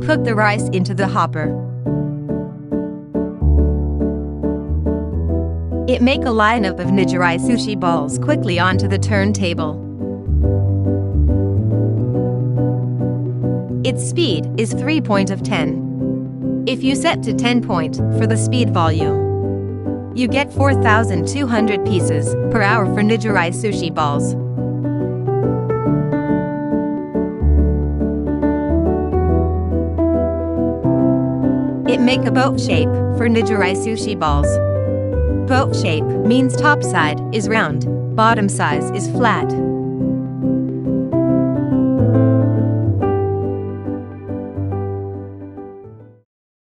Cook the rice into the hopper. Make a lineup of Nigiri sushi balls quickly onto the turntable. Its speed is 3 of 10. If you set to 10 for the speed volume, you get 4,200 pieces per hour for Nigiri sushi balls. Make a boat shape for Nigiri sushi balls. Boat shape means top side is round, bottom side is flat.